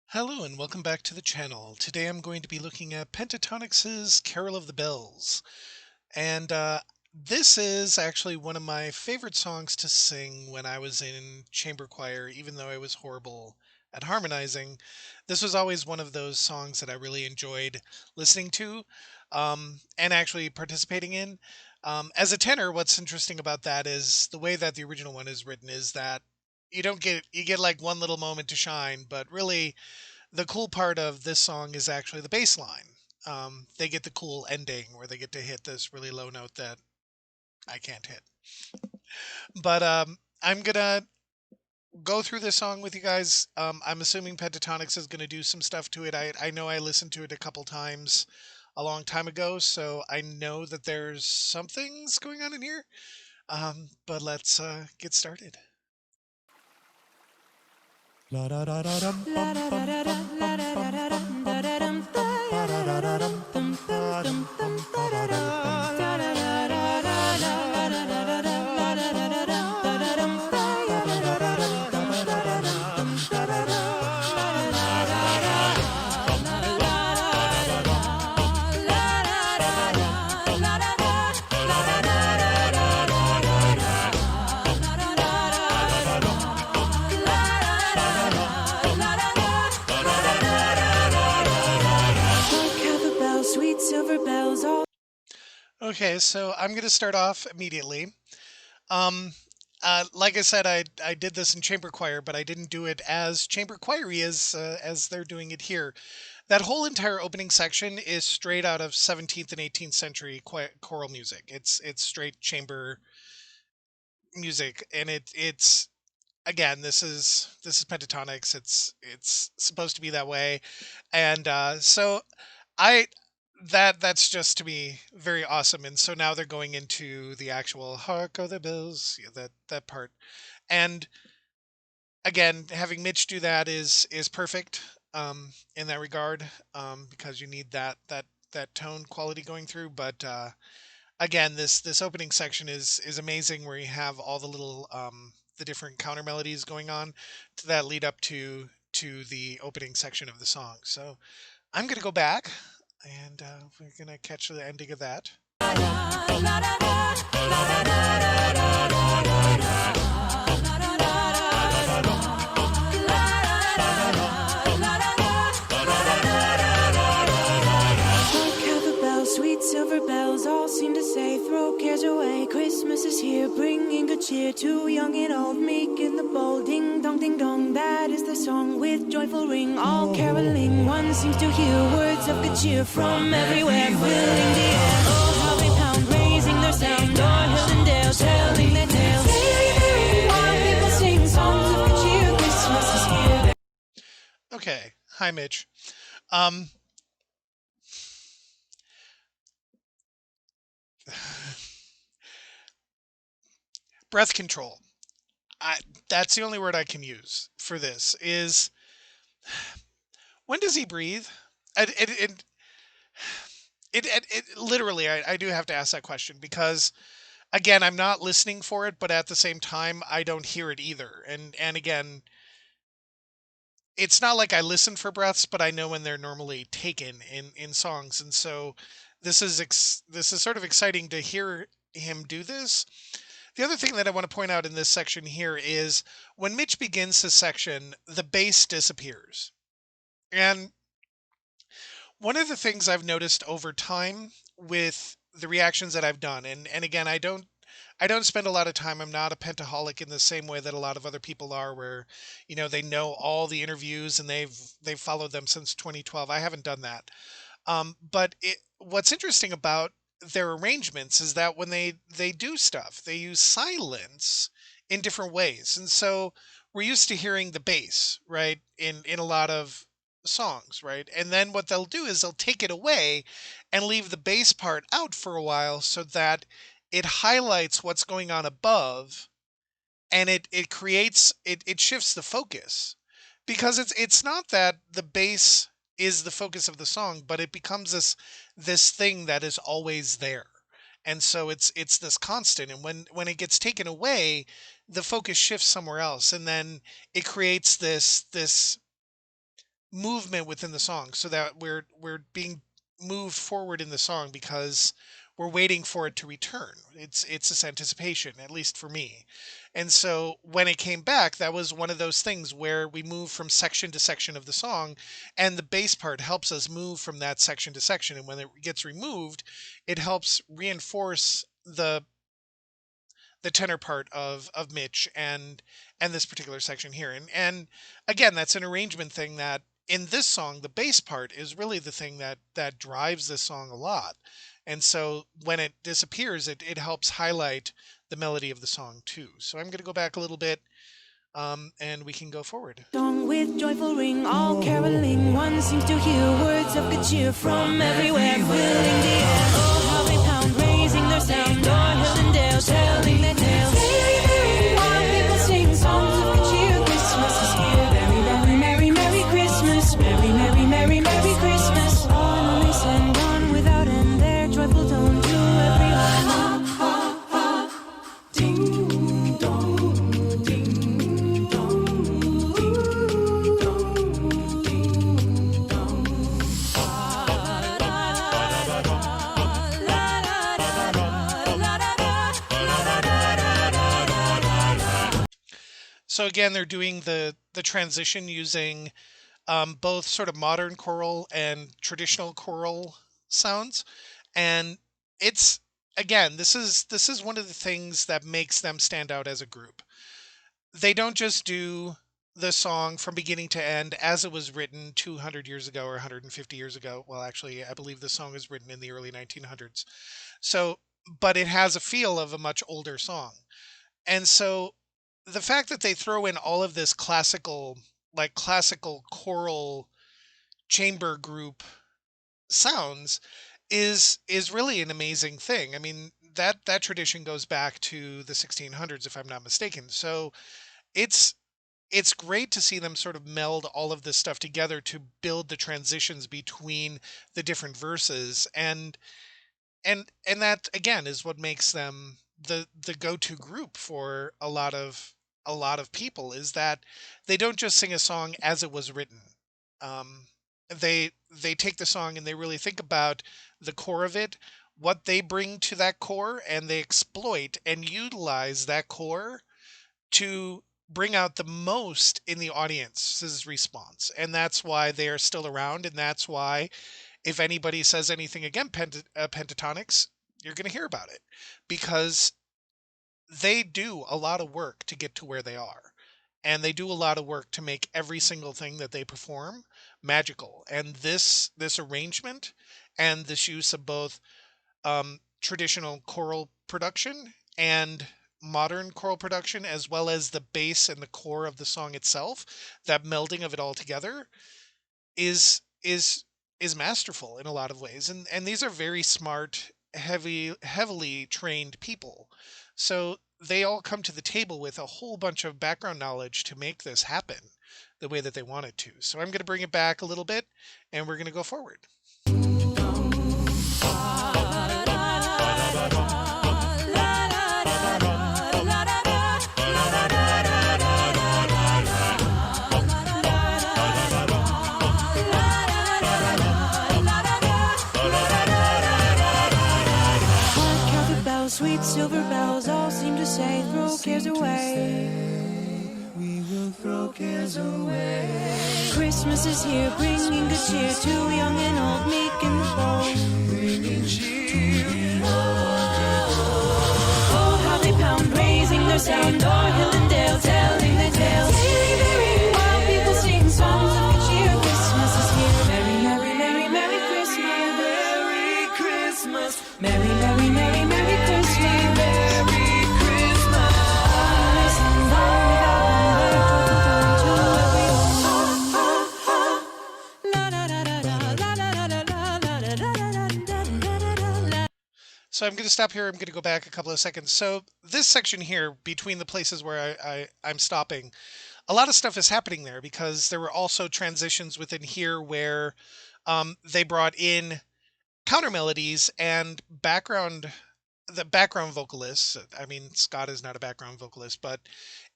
Hello and welcome back to the channel. Today I'm going to be looking at Pentatonix's Carol of the Bells. And this is actually one of my favorite songs to sing when I was in chamber choir, even though I was horrible at harmonizing. This was always one of those songs that I really enjoyed listening to and actually participating in. As a tenor, what's interesting about that is the way that the original one is written is that you get like one little moment to shine, but really the cool part of this song is actually the bass line. They get the cool ending where they get to hit this really low note that I can't hit. But I'm gonna go through this song with you guys. I'm assuming Pentatonix is gonna do some stuff to it. I know I listened to it a couple times a long time ago, so I know that there's some things going on in here. But let's get started. La da da da dum bum bum bum bum bum bum bum bum ba da da da dum bum ba dum bum ba da dum bum ba da da da da da da da da da da dum ba da da da dum ba da da dum da da da Okay, so I'm gonna start off immediately. Um, like I said, I did this in chamber choir, but I didn't do it as chamber choiry as they're doing it here. That whole entire opening section is straight out of 17th and 18th century choral music. It's straight chamber music, and it's again this is pentatonics. It's supposed to be that way, and so I that's just to me very awesome. And so now they're going into the actual "Hark o' the Bells," yeah, that part. And again, having Mitch do that is perfect in that regard because you need that tone quality going through. But again, this opening section is amazing, where you have all the little the different counter melodies going on to that lead up to the opening section of the song. So I'm gonna go back and we're gonna catch the ending of that. Sweet silver bells all seem to say, throw cares away, Christmas is here, bringing good cheer to young and old, meek and the bold. Ding dong, that is the song with joyful ring, all caroling. One seems to hear words of good cheer from everywhere, filling the air. Oh, how they pound, raising their sound, o'er hill and dale, telling their tales. Hey, while people sing songs of good cheer, Christmas is here. Okay, hi Mitch. Um, breath control. I, that's the only word I can use for this. Is when does he breathe? It it it, it literally I do have to ask that question because again I'm not listening for it, but at the same time I don't hear it either. And again, it's not like I listen for breaths, but I know when they're normally taken in songs. And so this is sort of exciting to hear him do this. The other thing that I want to point out in this section here is when Mitch begins his section, the bass disappears. And one of the things I've noticed over time with the reactions that I've done, and again, I don't spend a lot of time. I'm not a pentaholic in the same way that a lot of other people are, where they know all the interviews and they've followed them since 2012. I haven't done that. But what's interesting about their arrangements is that when they do stuff, they use silence in different ways, and so we're used to hearing the bass, right, in a lot of songs, right, and then what they'll do is they'll take it away and leave the bass part out for a while so that it highlights what's going on above, and it shifts the focus, because it's not that the bass is the focus of the song, but it becomes this thing that is always there. And so it's this constant, and when it gets taken away, the focus shifts somewhere else, and then it creates this movement within the song, so that we're being moved forward in the song because we're waiting for it to return. It's this anticipation, at least for me. And so when it came back, that was one of those things where we move from section to section of the song, and the bass part helps us move from that section to section. And when it gets removed, it helps reinforce the tenor part of Mitch and this particular section here. And again, that's an arrangement thing that in this song, the bass part is really the thing that drives this song a lot. And so when it disappears, it helps highlight the melody of the song too. So I'm going to go back a little bit, and we can go forward. Song with joyful ring, all caroling. One seems to hear words of good cheer from everywhere, filling the air. Oh, how they pound, raising their sound, o'er hill and dale, telling their tales. While people sing songs of good cheer, Christmas is here. Merry, merry, merry, merry Christmas. Merry, merry, merry, merry Christmas. On they send on without end their joyful tone to everyone. Ha, ha, ha. Ding dong, ding dong, ding dong, ding dong. La la la la la la la la. So again, they're doing the transition using both sort of modern choral and traditional choral sounds, and it's again, this is one of the things that makes them stand out as a group. They don't just do the song from beginning to end as it was written 200 years ago or 150 years ago. Well, actually, I believe the song was written in the early 1900s. So, but it has a feel of a much older song. And so the fact that they throw in all of this classical choral chamber group sounds is really an amazing thing. I mean, that tradition goes back to the 1600s, if I'm not mistaken. So it's it's great to see them sort of meld all of this stuff together to build the transitions between the different verses, and that again is what makes them the go-to group for a lot of people, is that they don't just sing a song as it was written. um, they take the song and they really think about the core of it, what they bring to that core, and they exploit and utilize that core to bring out the most in the audience's response. And that's why they are still around, and that's why if anybody says anything against pentatonics, you're going to hear about it, because they do a lot of work to get to where they are. And they do a lot of work to make every single thing that they perform magical. And this arrangement and this use of both traditional choral production and modern choral production, as well as the bass and the core of the song itself, that melding of it all together is is is masterful in a lot of ways. And these are very smart, heavily trained people. So they all come to the table with a whole bunch of background knowledge to make this happen the way that they want it to. So I'm going to bring it back a little bit, and we're going to go forward. Sweet silver bells all seem to say, throw cares away. We will throw cares away. Christmas is here, bringing good cheer to young and old, meek and bold. Bringing cheer. Oh, how they pound, raising their sound, o'er hill and dale, telling their tales. While people sing songs of good cheer, Christmas is here. Merry, merry, merry, merry Christmas. Merry Christmas. Merry, merry, merry, merry Christmas. Merry Christmas. Listen, though, without a word, to everyone. La la la la la la la la la. So I'm going to stop here. I'm going to go back a couple of seconds. So this section here, between the places where I'm stopping, a lot of stuff is happening there, because there were also transitions within here where they brought in counter melodies and background the background vocalists. I mean, Scott is not a background vocalist, but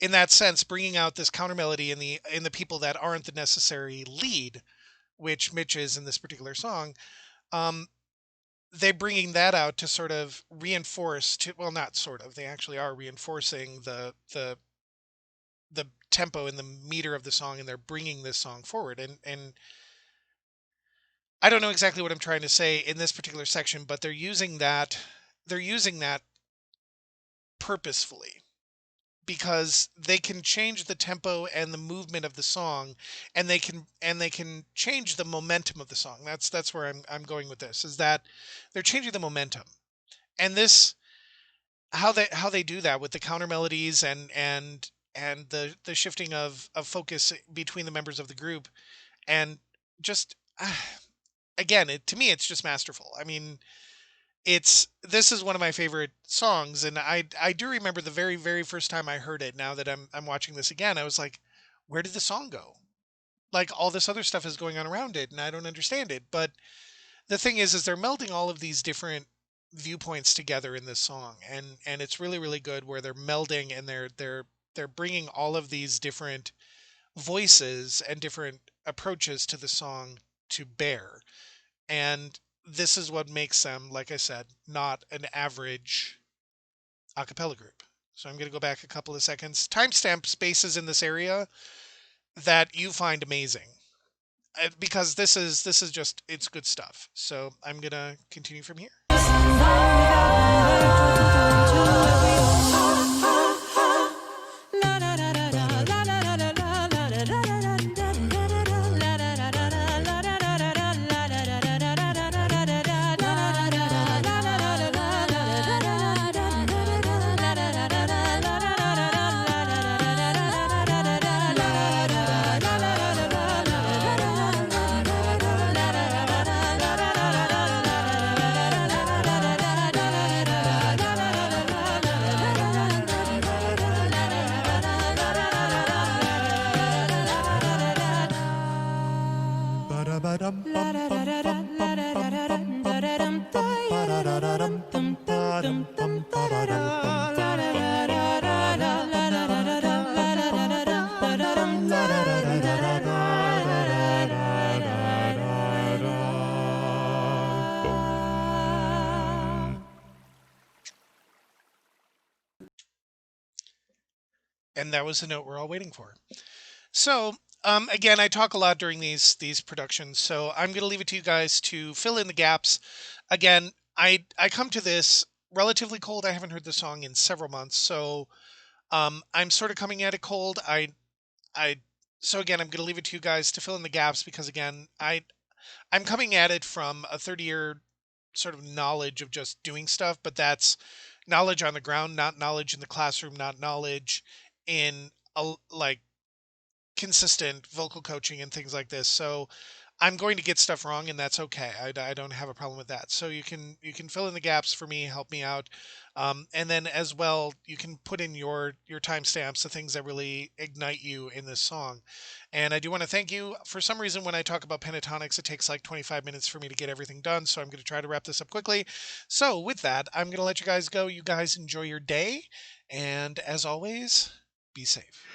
in that sense, bringing out this counter melody in the people that aren't the necessary lead, which Mitch is in this particular song. Um, they bringing that out to sort of reinforce to well, not sort of, they actually are reinforcing the tempo and the meter of the song, and they're bringing this song forward. And I don't know exactly what I'm trying to say in this particular section, but they're using that purposefully because they can change the tempo and the movement of the song, and they can change the momentum of the song. That's where I'm going with this, is that they're changing the momentum. And this how they do that with the counter melodies and the shifting of focus between the members of the group, and just again, to me it's just masterful. I mean, it's this is one of my favorite songs, and I do remember the very very first time I heard it. Now that I'm watching this again, I was like, where did the song go? Like, all this other stuff is going on around it and I don't understand it. But the thing is they're melding all of these different viewpoints together in this song, and it's really really good where they're melding, and they're bringing all of these different voices and different approaches to the song to bear. And this is what makes them, like I said, not an average a cappella group. So I'm going to go back a couple of seconds. Timestamp spaces in this area that you find amazing, because this is just it's good stuff. So I'm going to continue from here. And that was the note we're all waiting for. So, again, I talk a lot during these productions, so I'm going to leave it to you guys to fill in the gaps. Again, I come to this relatively cold. I haven't heard the song in several months, so I'm sort of coming at it cold. I so again, I'm going to leave it to you guys to fill in the gaps, because again, I'm coming at it from a 30-year sort of knowledge of just doing stuff, but that's knowledge on the ground, not knowledge in the classroom, not knowledge in like consistent vocal coaching and things like this. So I'm going to get stuff wrong, and that's okay. I don't have a problem with that. So you can fill in the gaps for me, help me out, and then as well you can put in your timestamps, the things that really ignite you in this song. And I do want to thank you. For some reason, when I talk about pentatonics, it takes like 25 minutes for me to get everything done. So I'm going to try to wrap this up quickly. So with that, I'm going to let you guys go. You guys enjoy your day, and as always, be safe.